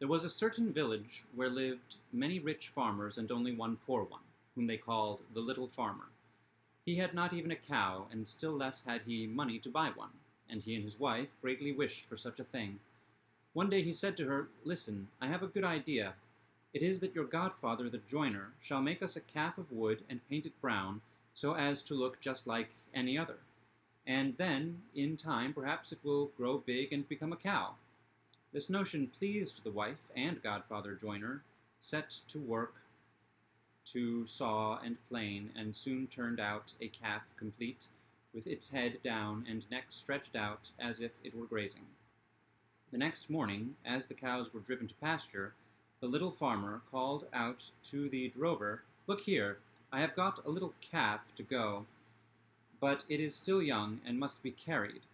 There was a certain village where lived many rich farmers and only one poor one, whom they called the Little Farmer. He had not even a cow, and still less had he money to buy one, and he and his wife greatly wished for such a thing. One day he said to her, "Listen, I have a good idea. It is that your godfather, the joiner, shall make us a calf of wood and paint it brown, so as to look just like any other. And then, in time, perhaps it will grow big and become a cow." This notion pleased the wife and godfather joiner, set to work to saw and plane, and soon turned out a calf complete, with its head down and neck stretched out as if it were grazing. The next morning, as the cows were driven to pasture, the little farmer called out to the drover, "Look here, I have got a little calf to go, but it is still young and must be carried."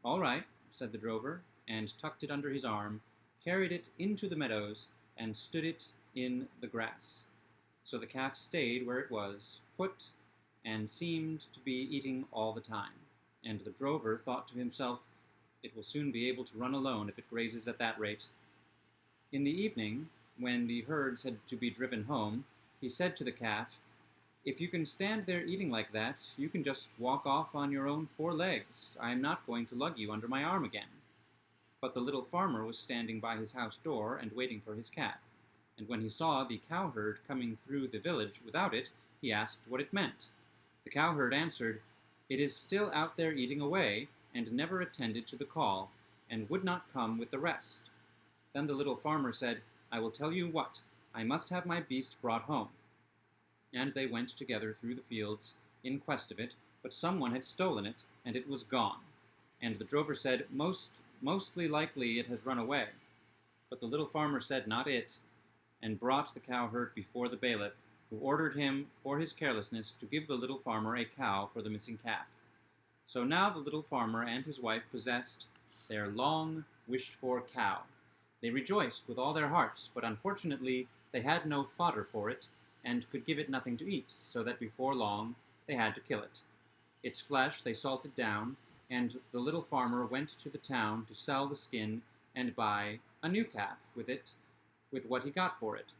"All right," said the drover, and tucked it under his arm, carried it into the meadows, and stood it in the grass. So the calf stayed where it was, put, and seemed to be eating all the time. And the drover thought to himself, "It will soon be able to run alone if it grazes at that rate." In the evening, when the herds had to be driven home, he said to the calf, "If you can stand there eating like that, you can just walk off on your own 4 legs. I am not going to lug you under my arm again." But the little farmer was standing by his house door and waiting for his calf, and when he saw the cowherd coming through the village without it, he asked what it meant. The cowherd answered, "It is still out there eating away, and never attended to the call, and would not come with the rest." Then the little farmer said, "I will tell you what, I must have my beast brought home." And they went together through the fields in quest of it, but someone had stolen it, and it was gone. And the drover said, Mostly likely it has run away." But the little farmer said, "Not it," and brought the cowherd before the bailiff, who ordered him, for his carelessness, to give the little farmer a cow for the missing calf. So now the little farmer and his wife possessed their long-wished-for cow. They rejoiced with all their hearts, but unfortunately they had no fodder for it, and could give it nothing to eat, so that before long they had to kill it. Its flesh they salted down, and the little farmer went to the town to sell the skin and buy a new calf with it, with what he got for it.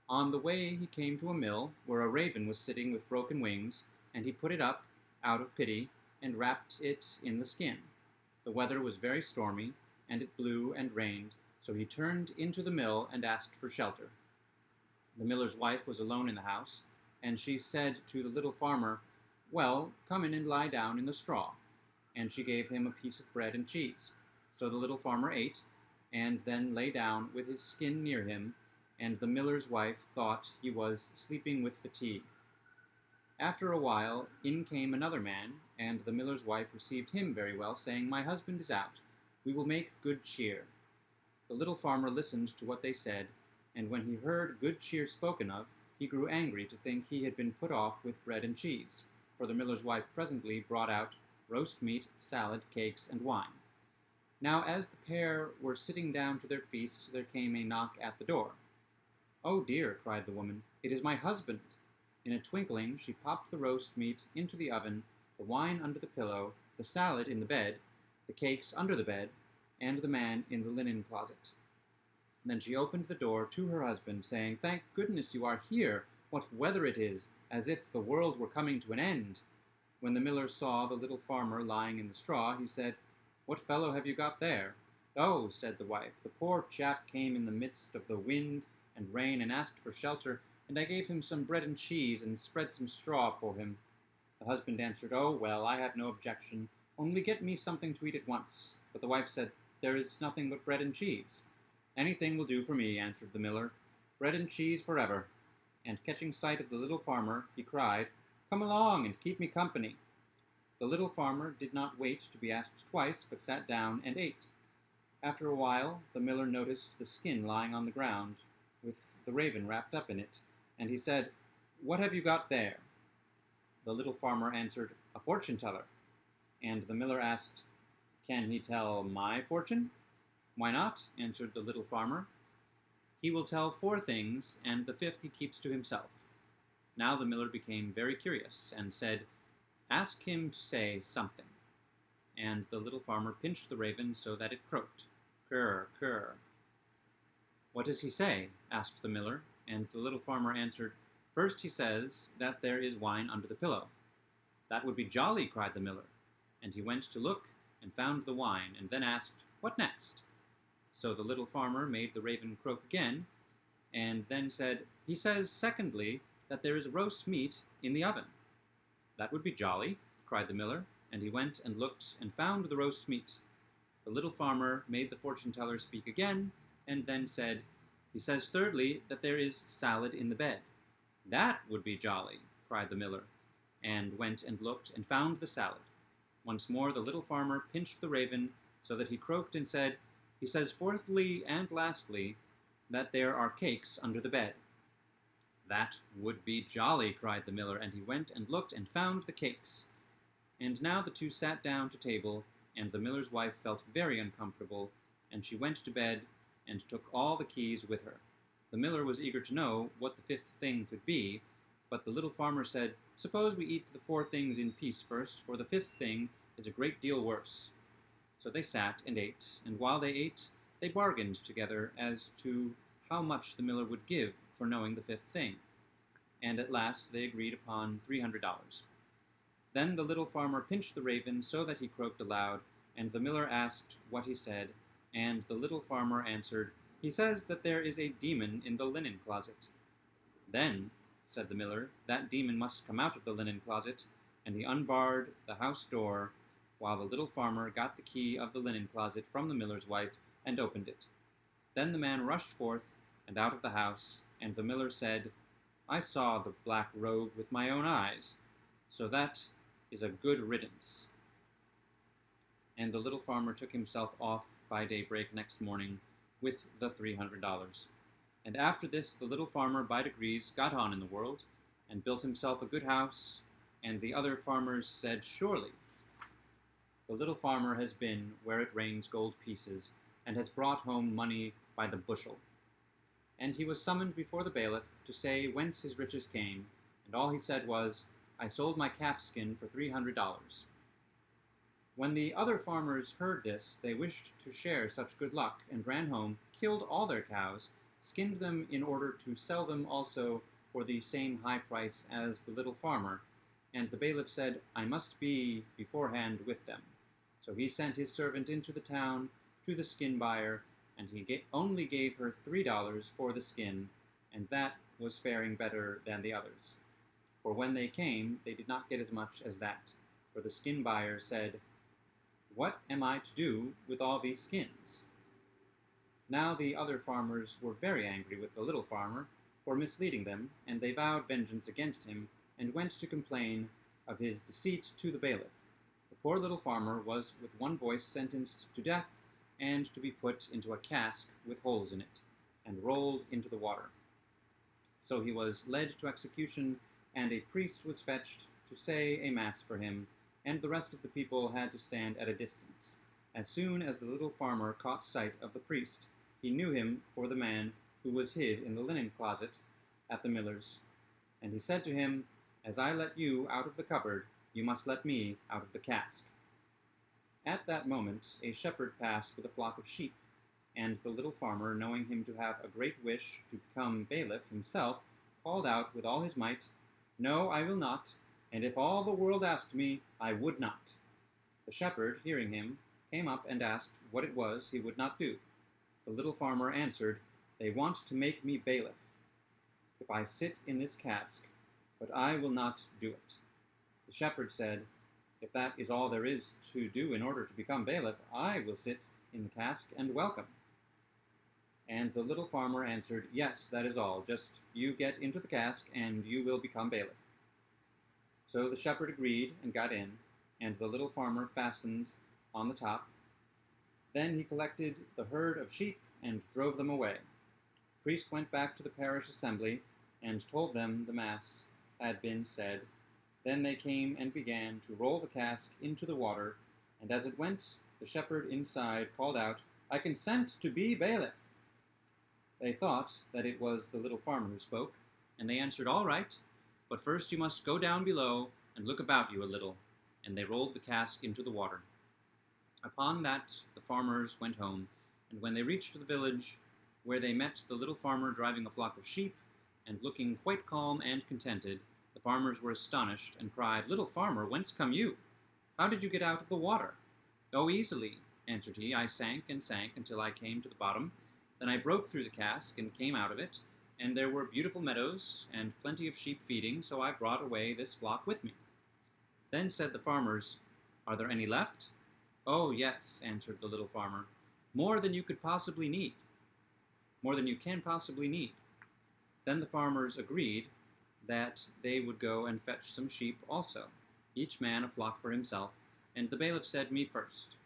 On the way he came to a mill where a raven was sitting with broken wings, and he put it up out of pity and wrapped it in the skin. The weather was very stormy, and it blew and rained, so he turned into the mill and asked for shelter. The miller's wife was alone in the house, and she said to the little farmer, "Well, come in and lie down in the straw." And she gave him a piece of bread and cheese. So the little farmer ate, and then lay down with his skin near him, and the miller's wife thought he was sleeping with fatigue. After a while, in came another man, and the miller's wife received him very well, saying, "My husband is out. We will make good cheer." The little farmer listened to what they said, and when he heard good cheer spoken of, he grew angry to think he had been put off with bread and cheese, for the miller's wife presently brought out roast meat, salad, cakes, and wine. Now as the pair were sitting down to their feast, there came a knock at the door. "Oh dear," cried the woman, "it is my husband." In a twinkling she popped the roast meat into the oven, the wine under the pillow, the salad in the bed, the cakes under the bed, and the man in the linen closet. Then she opened the door to her husband, saying, "Thank goodness you are here. What weather it is, as if the world were coming to an end." When the miller saw the little farmer lying in the straw, he said, "What fellow have you got there?" "Oh," said the wife, "the poor chap came in the midst of the wind and rain and asked for shelter, and I gave him some bread and cheese and spread some straw for him." The husband answered, "Oh, well, I have no objection, only get me something to eat at once." But the wife said, "There is nothing but bread and cheese." "Anything will do for me," answered the miller, "bread and cheese forever." And catching sight of the little farmer, he cried, "Come along and keep me company." The little farmer did not wait to be asked twice, but sat down and ate. After a while, the miller noticed the skin lying on the ground, with the raven wrapped up in it, and he said, "What have you got there?" The little farmer answered, "A fortune teller." And the miller asked, "Can he tell my fortune?" "Why not?" answered the little farmer. "He will tell 4 things, and the 5th he keeps to himself." Now the miller became very curious, and said, "Ask him to say something." And the little farmer pinched the raven so that it croaked, "Kurr, kurr." "What does he say?" asked the miller, and the little farmer answered, "First he says that there is wine under the pillow." "That would be jolly," cried the miller, and he went to look and found the wine, and then asked, "What next?" So the little farmer made the raven croak again, and then said, "He says, secondly, that there is roast meat in the oven." "That would be jolly," cried the miller, and he went and looked and found the roast meat. The little farmer made the fortune-teller speak again, and then said, "He says thirdly that there is salad in the bed." "That would be jolly," cried the miller, and went and looked and found the salad. Once more the little farmer pinched the raven so that he croaked and said, "He says fourthly and lastly that there are cakes under the bed." "That would be jolly," cried the miller, and he went and looked and found the cakes. And now the two sat down to table, and the miller's wife felt very uncomfortable, and she went to bed and took all the keys with her. The miller was eager to know what the fifth thing could be, but the little farmer said, "Suppose we eat the four things in peace first, for the fifth thing is a great deal worse." So they sat and ate, and while they ate, they bargained together as to how much the miller would give for knowing the fifth thing, and at last they agreed upon $300. Then the little farmer pinched the raven so that he croaked aloud, and the miller asked what he said, and the little farmer answered, "He says that there is a demon in the linen closet." "Then," said the miller, "that demon must come out of the linen closet," and he unbarred the house door, while the little farmer got the key of the linen closet from the miller's wife and opened it. Then the man rushed forth and out of the house, and the miller said, "I saw the black rogue with my own eyes, so that is a good riddance." And the little farmer took himself off by daybreak next morning with the $300. And after this the little farmer by degrees got on in the world, and built himself a good house, and the other farmers said, "Surely the little farmer has been where it rains gold pieces, and has brought home money by the bushel." And he was summoned before the bailiff to say whence his riches came, and all he said was, "I sold my calf skin for $300. When the other farmers heard this, they wished to share such good luck, and ran home, killed all their cows, skinned them in order to sell them also for the same high price as the little farmer, and the bailiff said, "I must be beforehand with them." So he sent his servant into the town to the skin buyer, and he only gave her $3 for the skin, and that was faring better than the others. For when they came, they did not get as much as that, for the skin buyer said, "What am I to do with all these skins?" Now the other farmers were very angry with the little farmer for misleading them, and they vowed vengeance against him, and went to complain of his deceit to the bailiff. The poor little farmer was with one voice sentenced to death, and to be put into a cask with holes in it, and rolled into the water. So he was led to execution, and a priest was fetched to say a mass for him, and the rest of the people had to stand at a distance. As soon as the little farmer caught sight of the priest, he knew him for the man who was hid in the linen closet at the miller's. And he said to him, "As I let you out of the cupboard, you must let me out of the cask." At that moment a shepherd passed with a flock of sheep, and the little farmer, knowing him to have a great wish to become bailiff himself, called out with all his might, "No, I will not, and if all the world asked me, I would not." The shepherd, hearing him, came up and asked what it was he would not do. The little farmer answered, "They want to make me bailiff, if I sit in this cask, but I will not do it." The shepherd said, "If that is all there is to do in order to become bailiff, I will sit in the cask and welcome." And the little farmer answered, "Yes, that is all. Just you get into the cask, and you will become bailiff." So the shepherd agreed and got in, and the little farmer fastened on the top. Then he collected the herd of sheep and drove them away. The priest went back to the parish assembly and told them the mass had been said. Then they came and began to roll the cask into the water, and as it went, the shepherd inside called out, "I consent to be bailiff." They thought that it was the little farmer who spoke, and they answered, "All right, but first you must go down below and look about you a little." And they rolled the cask into the water. Upon that the farmers went home, and when they reached the village, where they met the little farmer driving a flock of sheep, and looking quite calm and contented. The farmers were astonished, and cried, "Little farmer, whence come you? How did you get out of the water?" "Oh, easily," answered he. "I sank and sank until I came to the bottom. Then I broke through the cask and came out of it, and there were beautiful meadows and plenty of sheep feeding, so I brought away this flock with me." Then said the farmers, "Are there any left?" "Oh, yes," answered the little farmer, "more than you could possibly need. More than you can possibly need." Then the farmers agreed that they would go and fetch some sheep also, each man a flock for himself, and the bailiff said, "Me first."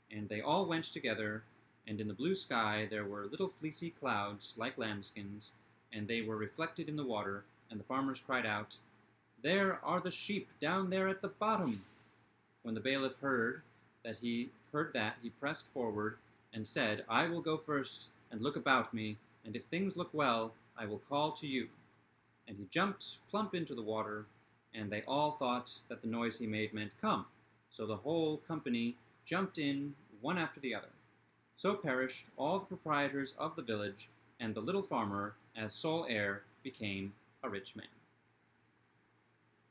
And they all went together, and in the blue sky there were little fleecy clouds like lambskins, and they were reflected in the water, and the farmers cried out, "There are the sheep down there at the bottom." When the bailiff heard that, he pressed forward and said, "I will go first and look about me, and if things look well, I will call to you." And he jumped plump into the water, and they all thought that the noise he made meant "Come." So the whole company jumped in one after the other. So perished all the proprietors of the village, and the little farmer, as sole heir, became a rich man.